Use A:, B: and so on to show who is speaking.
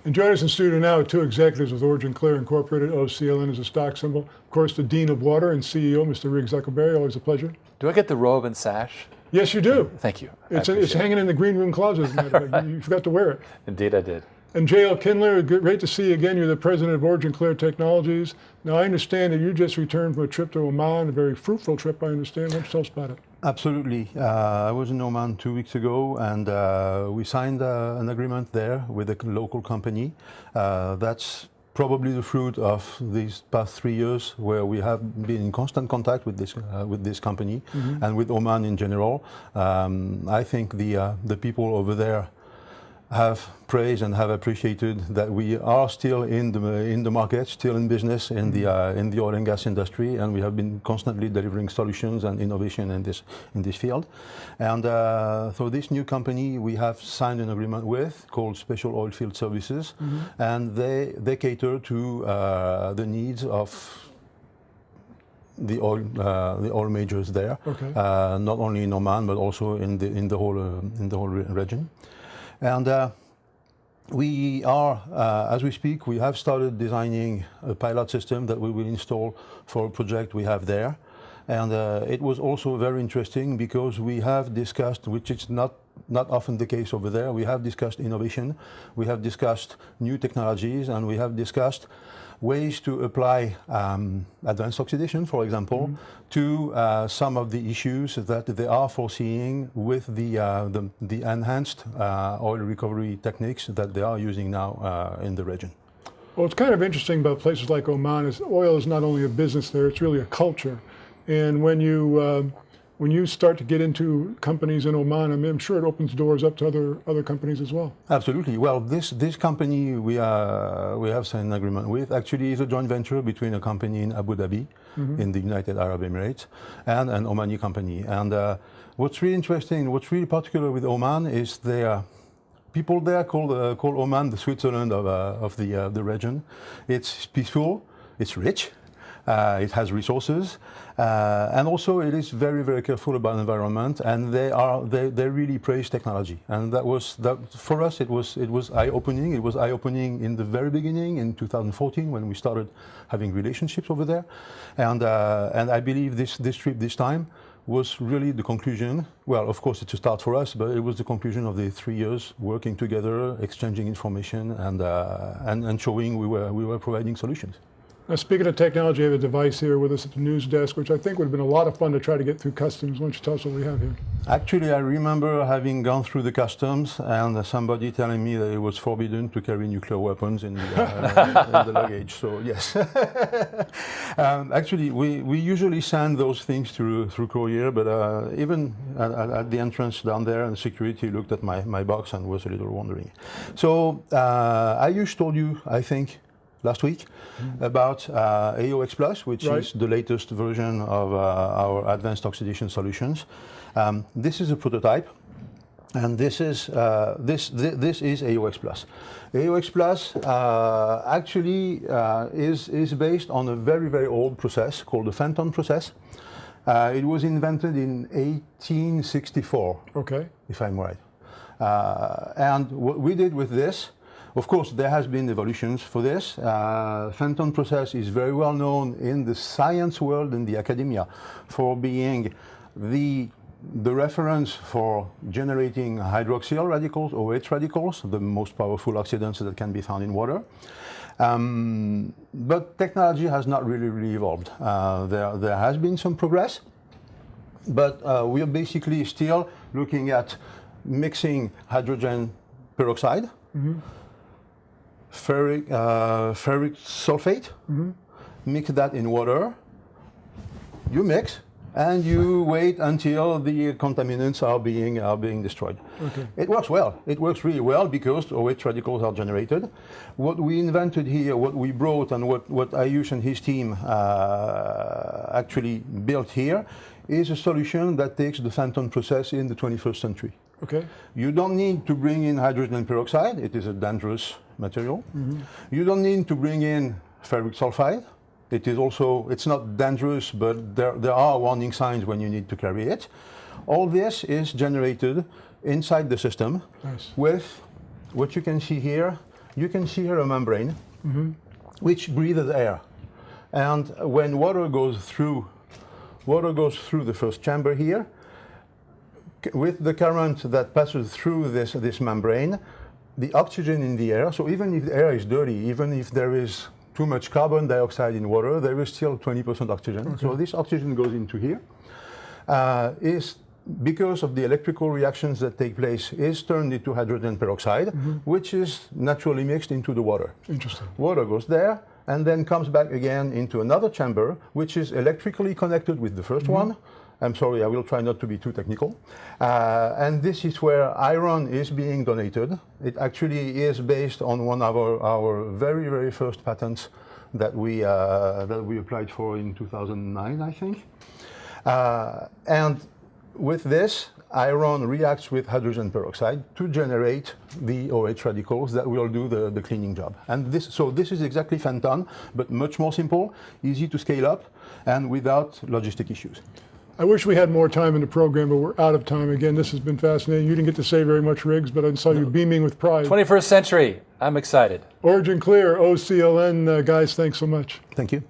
A: And joining us in studio now are two executives with OriginClear Incorporated, OCLN is a stock symbol. Of course, the Dean of Water and CEO, Mr. Rick Zuckerberry, always a pleasure.
B: Do I get the robe and sash?
A: Yes, you do.
B: Thank you.
A: It's hanging in the green room closet, as a matter of fact. You forgot to wear it.
B: Indeed, I did.
A: And J.L. Kindler, great to see you again. You're the president of OriginClear Technologies. Now, I understand that you just returned from a trip to Oman, a very fruitful trip, I understand. Why don't you tell us about it?
C: Absolutely. I was in Oman 2 weeks ago, and we signed an agreement there with a local company. That's probably the fruit of these past 3 years, where we have been in constant contact with this company and with Oman in general. I think the people over there have praised and have appreciated that we are still in the market, still in business in the oil and gas industry, and we have been constantly delivering solutions and innovation in this field. And so this new company we have signed an agreement with called Special Oilfield Services, and they cater to the needs of the oil majors there, not only in Oman but also in the whole region. And we are, as we speak, we have started designing a pilot system that we will install for a project we have there. And it was also very interesting because we have discussed, which is not often the case over there, we have discussed innovation, we have discussed new technologies, and we have discussed ways to apply advanced oxidation, for example, to some of the issues that they are foreseeing with the enhanced oil recovery techniques that they are using now in the region.
A: Well, it's kind of interesting about places like Oman is oil is not only a business there, it's really a culture. And when you start to get into companies in Oman, I mean, I'm sure it opens doors up to other companies as well.
C: Absolutely. Well, this company we have signed an agreement with actually is a joint venture between a company in Abu Dhabi, in the United Arab Emirates, and an Omani company. And what's really interesting, what's really particular with Oman is people there call Oman the Switzerland of the region. It's peaceful, it's rich. It has resources, and also it is very, very careful about environment, and they really praise technology. And that for us it was eye-opening. It was eye-opening in the very beginning in 2014 when we started having relationships over there, and I believe this trip this time was really the conclusion. Well, of course, it's a start for us, but it was the conclusion of the 3 years working together, exchanging information, and showing we were providing solutions.
A: Now, speaking of technology, I have a device here with us at the news desk, which I think would have been a lot of fun to try to get through customs. Why don't you tell us what we have here?
C: Actually, I remember having gone through the customs and somebody telling me that it was forbidden to carry nuclear weapons in the luggage. So yes, actually, we usually send those things through courier, but even at the entrance down there, and security looked at my box and was a little wondering. So I just told you, I think, last week about AOxPlus, which is the latest version of our advanced oxidation solutions. This is a prototype, and this is AOxPlus. AOxPlus actually is based on a very, very old process called the Fenton process. It was invented in 1864, if I'm right. And what we did with this, of course, there has been evolutions for this. Fenton process is very well known in the science world and the academia for being the reference for generating hydroxyl radicals, OH radicals, the most powerful oxidants that can be found in water. But technology has not really evolved. There has been some progress, but we are basically still looking at mixing hydrogen peroxide, ferric sulfate, mix that in water, you mix, and you wait until the contaminants are being destroyed. It works well. It works really well because OH radicals are generated. What we invented here, what we brought, and what Ayush and his team actually built here is a solution that takes the Fenton process in the 21st century. You don't need to bring in hydrogen peroxide. It is a dangerous material. You don't need to bring in ferric sulfide. It's not dangerous, but there are warning signs when you need to carry it. All this is generated inside the system with what you can see here you can see here a membrane which breathes air. And when water goes through the first chamber here, with the current that passes through this membrane, the oxygen in the air, so even if the air is dirty, even if there is too much carbon dioxide in water, there is still 20% oxygen. Okay. So this oxygen goes into here, is because of the electrical reactions that take place, is turned into hydrogen peroxide, which is naturally mixed into the water.
A: Interesting.
C: Water goes there and then comes back again into another chamber, which is electrically connected with the first one. I'm sorry, I will try not to be too technical. And this is where iron is being donated. It actually is based on one of our very, very first patents that we applied for in 2009, I think. And with this, iron reacts with hydrogen peroxide to generate the OH radicals that will do the cleaning job. And this is exactly Fenton, but much more simple, easy to scale up, and without logistic issues.
A: I wish we had more time in the program, but we're out of time. Again, this has been fascinating. You didn't get to say very much, Riggs, but I saw you beaming with pride.
B: 21st century. I'm excited.
A: OriginClear, OCLN, guys, thanks so much.
C: Thank you.